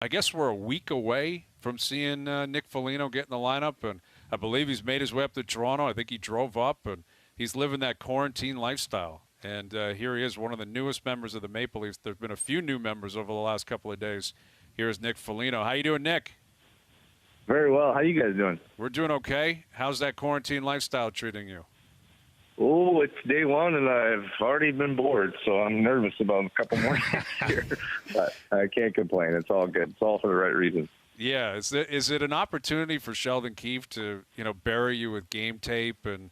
I guess we're a week away from seeing Nick Foligno get in the lineup, and I believe he's made his way up to Toronto. I think he drove up, and he's living that quarantine lifestyle. And here he is, one of the newest members of the Maple Leafs. There's been a few new members over the last couple of days. Here's Nick Foligno. How you doing, Nick? Very well. How you guys doing? We're doing okay. How's that quarantine lifestyle treating you? Oh, it's day one, and I've already been bored, so I'm nervous about a couple more days here. But I can't complain. It's all good. It's all for the right reasons. Yeah. Is it an opportunity for Sheldon Keefe to, bury you with game tape and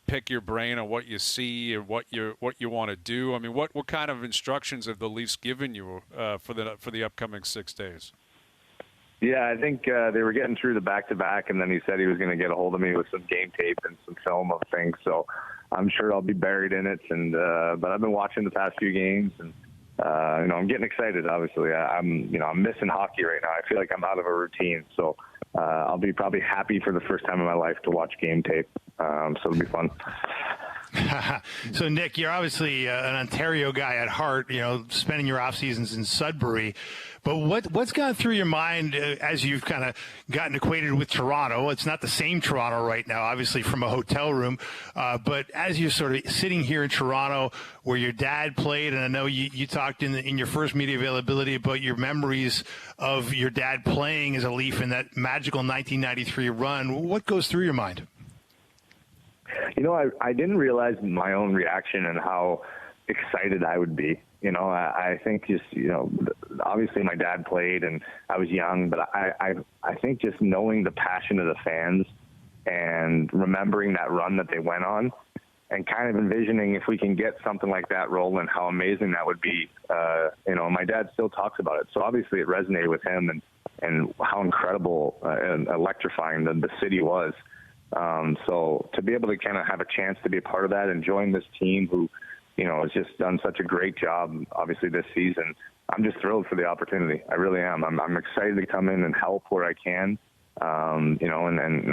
pick your brain on what you see and what you want to do? I mean, what kind of instructions have the Leafs given you for the upcoming 6 days? Yeah, I think they were getting through the back-to-back, and then he said he was going to get a hold of me with some game tape and some film of things. So I'm sure I'll be buried in it. And but I've been watching the past few games, and I'm getting excited. Obviously, I'm missing hockey right now. I feel like I'm out of a routine. So I'll be probably happy for the first time in my life to watch game tape. So it'll be fun. So, Nick, you're obviously an Ontario guy at heart, spending your off seasons in Sudbury. But what's gone through your mind as you've kind of gotten acquainted with Toronto? It's not the same Toronto right now, obviously, from a hotel room. But as you're sort of sitting here in Toronto where your dad played, and I know you talked in your first media availability about your memories of your dad playing as a Leaf in that magical 1993 run. What goes through your mind? I didn't realize my own reaction and how excited I would be. I think just, obviously my dad played and I was young, but I think just knowing the passion of the fans and remembering that run that they went on and kind of envisioning if we can get something like that rolling, how amazing that would be. My dad still talks about it. So obviously it resonated with him and how incredible and electrifying the city was. So to be able to kind of have a chance to be a part of that and join this team who, has just done such a great job, obviously, this season, I'm just thrilled for the opportunity. I really am. I'm excited to come in and help where I can, and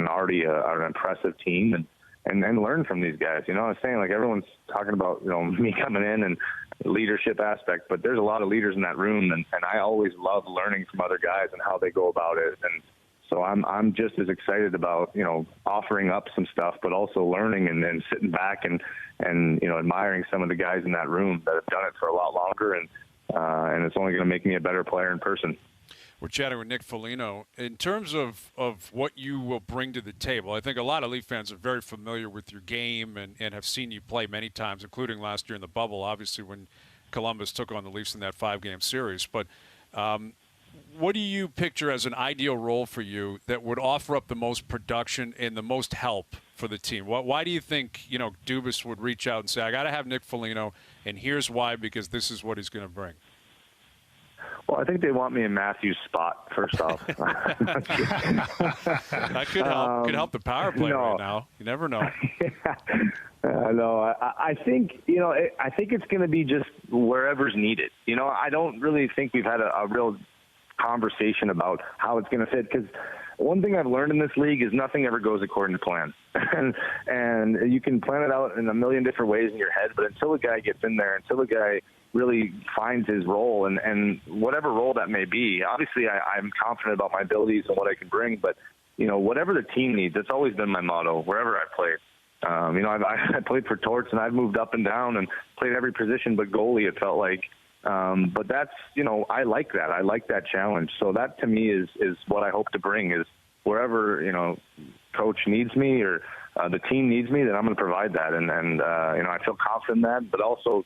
already an impressive team and learn from these guys. I was saying, like, everyone's talking about, me coming in and leadership aspect, but there's a lot of leaders in that room, and I always love learning from other guys and how they go about it. And so I'm just as excited about, offering up some stuff, but also learning and sitting back and admiring some of the guys in that room that have done it for a lot longer. And it's only going to make me a better player in person. We're chatting with Nick Foligno. In terms of what you will bring to the table, I think a lot of Leaf fans are very familiar with your game and have seen you play many times, including last year in the bubble, obviously, when Columbus took on the Leafs in that 5-game series. But what do you picture as an ideal role for you that would offer up the most production and the most help for the team? Why do you think, Dubas would reach out and say, I got to have Nick Foligno, and here's why, because this is what he's going to bring? Well, I think they want me in Matthew's spot, first off. That could help. Could help the power play right now. You never know. No, I think, I think it's going to be just wherever's needed. I don't really think we've had a real conversation about how it's going to fit, because one thing I've learned in this league is nothing ever goes according to plan. and you can plan it out in a million different ways in your head, but until a guy gets in there, until a guy really finds his role and whatever role that may be, obviously I'm confident about my abilities and what I can bring, but whatever the team needs, that's always been my motto wherever I play. I played for Torts and I've moved up and down and played every position but goalie, it felt like. But that's, I like that. I like that challenge. So that to me is what I hope to bring is wherever, coach needs me or the team needs me, then I'm going to provide that. And I feel confident in that, but also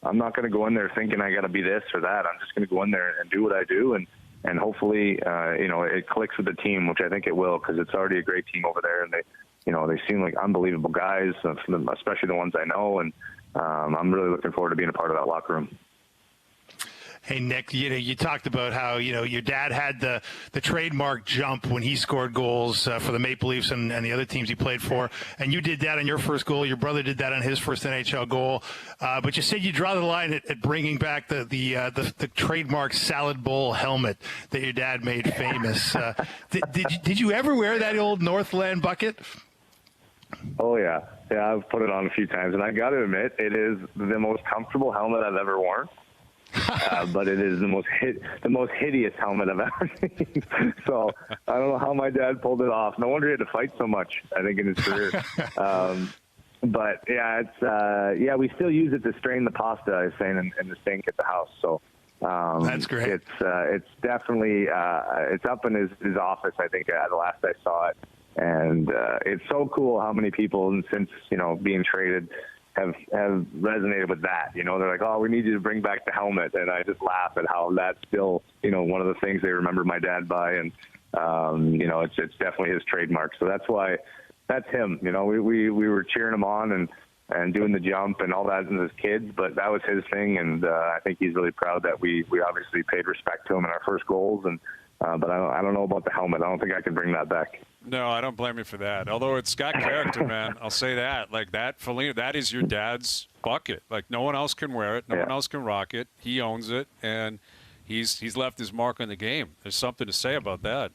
I'm not going to go in there thinking I got to be this or that. I'm just going to go in there and do what I do. And hopefully, it clicks with the team, which I think it will, because it's already a great team over there. And they seem like unbelievable guys, especially the ones I know. And I'm really looking forward to being a part of that locker room. Hey, Nick, you talked about how, your dad had the trademark jump when he scored goals for the Maple Leafs and the other teams he played for. And you did that on your first goal. Your brother did that on his first NHL goal. But you said you draw the line at bringing back the trademark salad bowl helmet that your dad made famous. Did you ever wear that old Northland bucket? Oh, yeah. Yeah, I've put it on a few times. And I got to admit, it is the most comfortable helmet I've ever worn. but it is the most hideous helmet I've ever seen. So I don't know how my dad pulled it off. No wonder he had to fight so much, I think, in his career. But yeah, it's we still use it to strain the pasta, I was saying, in the sink at the house. So that's great. It's definitely it's up in his office, I think, the last I saw it. And it's so cool how many people, since being traded, have resonated with that. They're like, oh, we need you to bring back the helmet, and I just laugh at how that's still one of the things they remember my dad by, and it's definitely his trademark. So that's why that's him. We were cheering him on and doing the jump and all that as kids, but that was his thing, and I think he's really proud that we obviously paid respect to him in our first goals. And but I don't know about the helmet. I don't think I can bring that back. No, I don't blame you for that. Although it's got character, man. I'll say that. Like that, Foligno, that is your dad's bucket. Like no one else can wear it. No one else can rock it. He owns it, and he's left his mark on the game. There's something to say about that.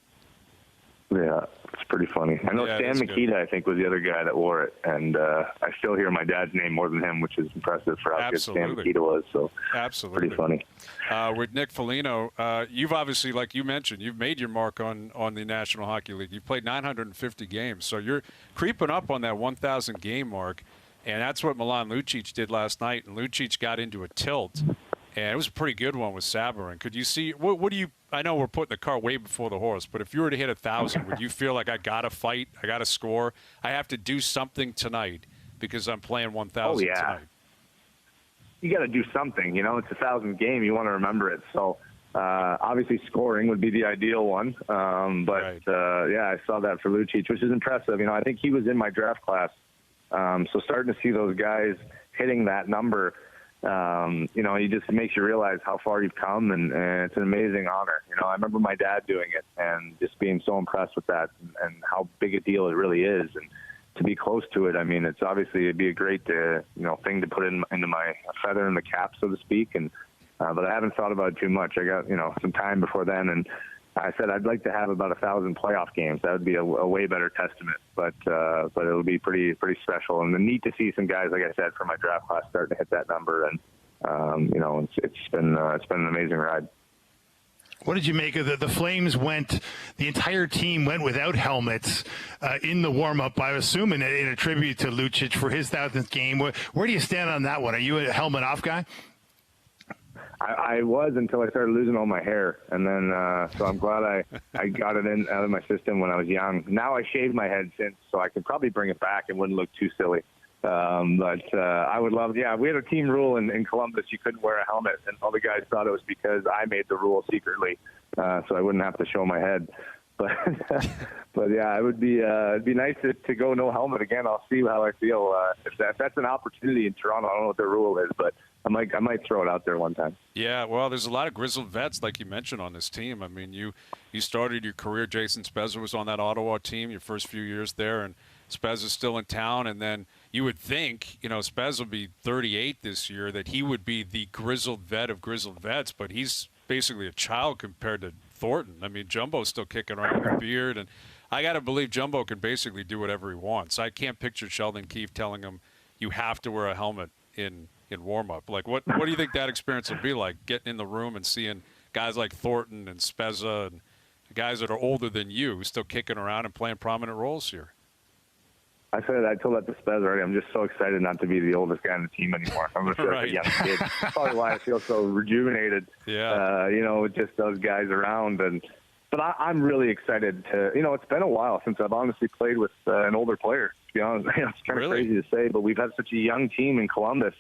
Yeah, it's pretty funny. I know Stan Mikita, I think, was the other guy that wore it, and I still hear my dad's name more than him, which is impressive for how good Stan Mikita was. So absolutely pretty funny. With Nick Foligno, you've obviously, like you mentioned, you've made your mark on the National Hockey League. You've played 950 games, so you're creeping up on that 1,000 game mark, and that's what Milan Lucic did last night. And Lucic got into a tilt, and it was a pretty good one with Sabourin. Could you see what do you? I know we're putting the cart way before the horse, but if you were to hit 1,000, would you feel like I got to fight, I got to score, I have to do something tonight because I'm playing 1,000 tonight? You got to do something. It's a 1,000 game. You want to remember it. So obviously scoring would be the ideal one. But I saw that for Lucic, which is impressive. I think he was in my draft class. So starting to see those guys hitting that number, it just makes you realize how far you've come, and it's an amazing honor. I remember my dad doing it and just being so impressed with that and how big a deal it really is. And to be close to it, it's obviously it'd be a great thing to put into my feather in the cap, so to speak. And but I haven't thought about it too much. I got some time before then, and I said I'd like to have about 1,000 playoff games. That would be a way better testament. But it'll be pretty special, and neat to see some guys, like I said, from my draft class starting to hit that number. And it's been an amazing ride. What did you make of the Flames the entire team went without helmets in the warm-up, I assume, in a tribute to Lucic for his 1,000th game. Where do you stand on that one? Are you a helmet-off guy? I was until I started losing all my hair, and then so I'm glad I got it out of my system when I was young. Now I shaved my head since, so I could probably bring it back. It wouldn't look too silly. But I would love, we had a team rule in Columbus. You couldn't wear a helmet, and all the guys thought it was because I made the rule secretly, so I wouldn't have to show my head. But it would be it'd be nice to go no helmet again. I'll see how I feel. If that's an opportunity in Toronto, I don't know what the rule is, but I might throw it out there one time. Yeah, well, there's a lot of grizzled vets, like you mentioned, on this team. I mean, you started your career. Jason Spezza was on that Ottawa team your first few years there, and Spezza's still in town. And then you would think, Spezza will be 38 this year, that he would be the grizzled vet of grizzled vets, but he's basically a child compared to Thornton. I mean, Jumbo's still kicking around with a beard, and I got to believe Jumbo can basically do whatever he wants. I can't picture Sheldon Keefe telling him you have to wear a helmet in warm-up. Like, what do you think that experience will be like, getting in the room and seeing guys like Thornton and Spezza and guys that are older than you still kicking around and playing prominent roles here? I told that to Spez already. I'm just so excited not to be the oldest guy on the team anymore. I'm going to feel like a young kid. That's probably why I feel so rejuvenated. Yeah. With just those guys around. But I'm really excited to. It's been a while since I've honestly played with an older player. To be honest, it's kind of crazy to say, but we've had such a young team in Columbus.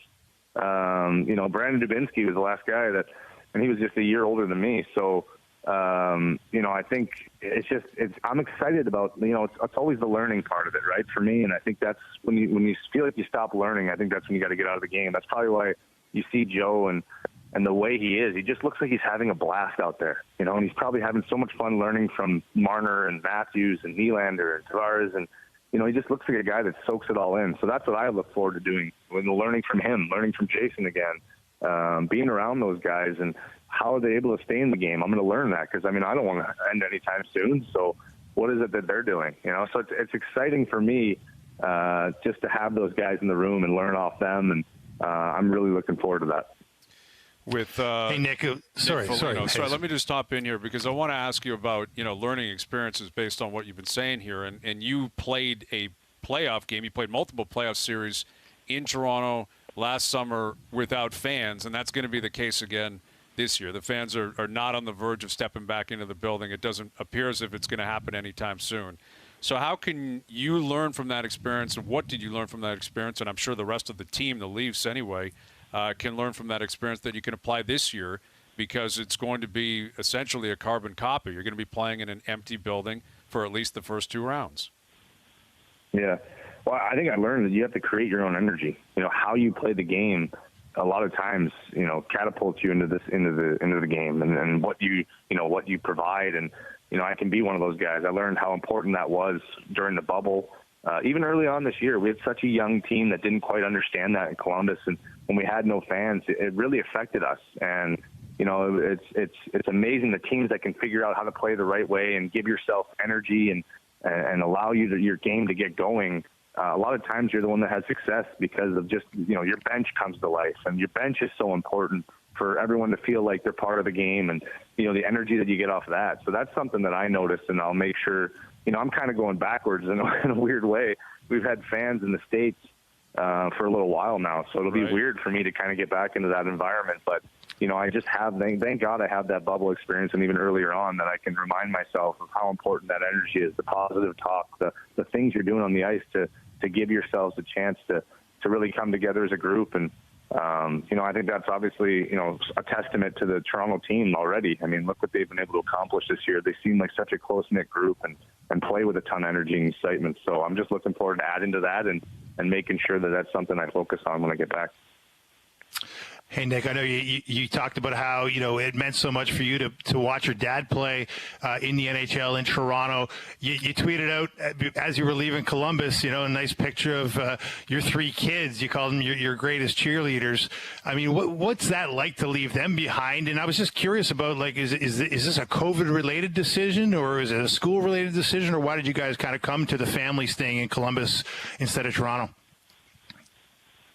Brandon Dubinsky was the last guy and he was just a year older than me. So. I think I'm excited about, it's always the learning part of it, right? For me. And I think that's when you feel like you stop learning, I think that's when you got to get out of the game. That's probably why you see Joe and the way he is, he just looks like he's having a blast out there, and he's probably having so much fun learning from Marner and Matthews and Nylander and Tavares. And, he just looks like a guy that soaks it all in. So that's what I look forward to doing, learning from him, learning from Jason again, being around those guys and how are they able to stay in the game? I'm going to learn that because, I don't want to end anytime soon. So what is it that they're doing? So it's exciting for me just to have those guys in the room and learn off them. And I'm really looking forward to that. with hey, Nick. Sorry. Let me just hop in here because I want to ask you about learning experiences based on what you've been saying here. And you played a playoff game. You played multiple playoff series in Toronto last summer without fans, and that's going to be the case again this year. The fans are not on the verge of stepping back into the building. It doesn't appear as if it's going to happen anytime soon. So how can you learn from that experience, and what did you learn from that experience? And I'm sure the rest of the team, the Leafs anyway, can learn from that experience that you can apply this year, because it's going to be essentially a carbon copy. You're going to be playing in an empty building for at least the first 2 rounds. Yeah. Well, I think I learned that you have to create your own energy. How you play the game a lot of times, catapults you into the game and what you provide. And, I can be one of those guys. I learned how important that was during the bubble. Even early on this year, we had such a young team that didn't quite understand that in Columbus. And when we had no fans, it really affected us. And, it's amazing the teams that can figure out how to play the right way and give yourself energy and allow your game to get going. A lot of times you're the one that has success because of just, your bench comes to life. And your bench is so important for everyone to feel like they're part of the game and, the energy that you get off of that. So that's something that I noticed, and I'll make sure, I'm kind of going backwards in a weird way. We've had fans in the States for a little while now, so it'll be weird for me to kind of get back into that environment. But, I just have, thank God I have that bubble experience, and even earlier on that I can remind myself of how important that energy is, the positive talk, the things you're doing on the ice to give yourselves a chance to really come together as a group. And, I think that's obviously, a testament to the Toronto team already. I mean, look what they've been able to accomplish this year. They seem like such a close-knit group and play with a ton of energy and excitement. So I'm just looking forward to adding to that and making sure that that's something I focus on when I get back. Hey, Nick, I know you talked about how, it meant so much for you to watch your dad play in the NHL in Toronto. You tweeted out as you were leaving Columbus, a nice picture of your 3 kids. You called them your greatest cheerleaders. I mean, what's that like to leave them behind? And I was just curious about, is this a COVID-related decision, or is it a school-related decision, or why did you guys kind of come to the family staying in Columbus instead of Toronto?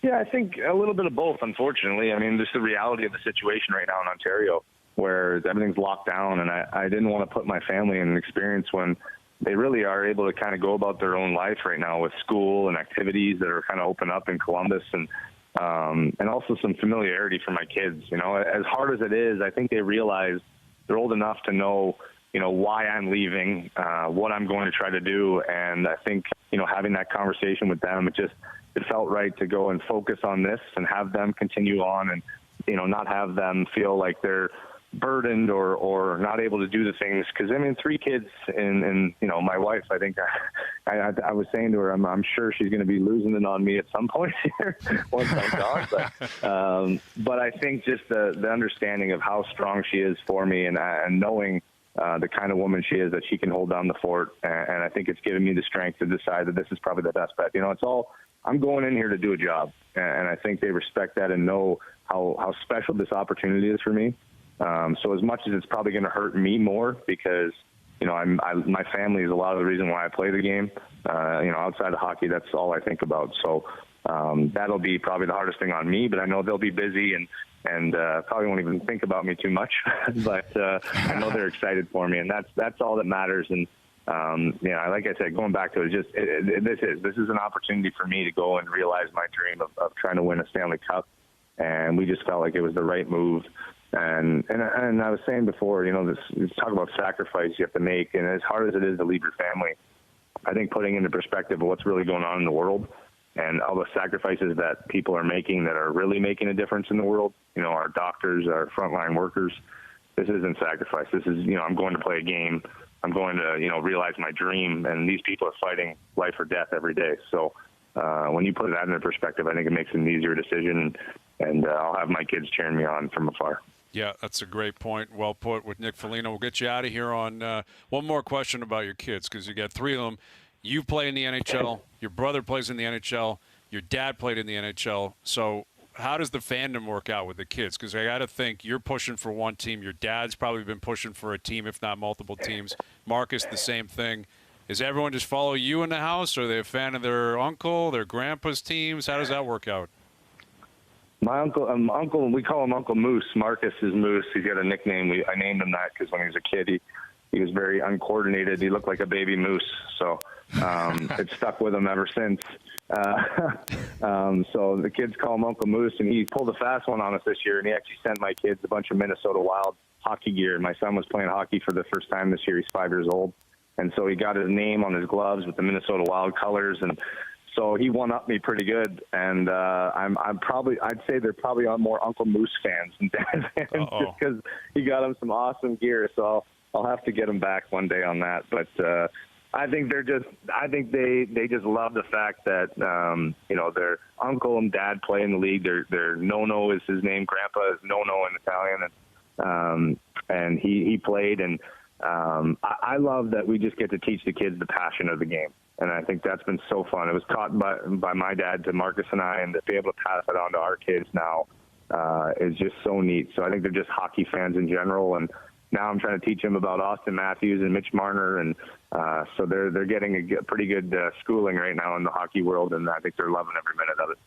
Yeah, I think a little bit of both, unfortunately. I mean, just the reality of the situation right now in Ontario where everything's locked down, and I didn't want to put my family in an experience when they really are able to kind of go about their own life right now with school and activities that are kind of open up in Columbus, and also some familiarity for my kids. As hard as it is, I think they realize they're old enough to know, why I'm leaving, what I'm going to try to do. And I think, having that conversation with them, it felt right to go and focus on this and have them continue on and, not have them feel like they're burdened or not able to do the things. Because, 3 kids and my wife, I think I was saying to her, I'm sure she's going to be losing it on me at some point here once I'm gone. But I think just the understanding of how strong she is for me and knowing the kind of woman she is, that she can hold down the fort. And I think it's given me the strength to decide that this is probably the best bet. I'm going in here to do a job, and I think they respect that and know how special this opportunity is for me. So as much as it's probably going to hurt me more because, my family is a lot of the reason why I play the game. Outside of hockey, that's all I think about. So that'll be probably the hardest thing on me, but I know they'll be busy and probably won't even think about me too much. But I know they're excited for me, and that's all that matters. And like I said, going back to it, this is an opportunity for me to go and realize my dream of trying to win a Stanley Cup, and we just felt like it was the right move. And I was saying before, this talk about sacrifice you have to make, and as hard as it is to leave your family, I think putting into perspective of what's really going on in the world and all the sacrifices that people are making that are really making a difference in the world, our doctors, our frontline workers, this isn't sacrifice. This is, I'm going to play a game. I'm going to, realize my dream, and these people are fighting life or death every day. So when you put that into perspective, I think it makes an easier decision, and I'll have my kids cheering me on from afar. Yeah, that's a great point. Well put with Nick Foligno. We'll get you out of here on one more question about your kids, because you got 3 of them. You play in the NHL. Your brother plays in the NHL. Your dad played in the NHL. So how does the fandom work out with the kids? Because I got to think you're pushing for one team. Your dad's probably been pushing for a team, if not multiple teams. Marcus, the same thing. Does everyone just follow you in the house? Or are they a fan of their uncle, their grandpa's teams? How does that work out? My uncle, we call him Uncle Moose. Marcus is Moose. He's got a nickname. I named him that because when he was a kid, he was very uncoordinated. He looked like a baby moose. So it stuck with him ever since. So the kids call him Uncle Moose, and he pulled a fast one on us this year, and he actually sent my kids a bunch of Minnesota Wild hockey gear. My son was playing hockey for the first time this year. He's 5 years old. And so he got his name on his gloves with the Minnesota Wild colors, and so he one-upped me pretty good. And I'd say they're probably more Uncle Moose fans than Dad fans, just because he got him some awesome gear. So I'll have to get him back one day on that. But I think they just love the fact that their uncle and dad play in the league. Their Nono is his name. Grandpa is Nono in Italian, and he played. And I love that we just get to teach the kids the passion of the game. And I think that's been so fun. It was taught by my dad to Marcus and I, and to be able to pass it on to our kids now is just so neat. So I think they're just hockey fans in general. And now I'm trying to teach them about Austin Matthews and Mitch Marner. And so they're getting a pretty good schooling right now in the hockey world. And I think they're loving every minute of it.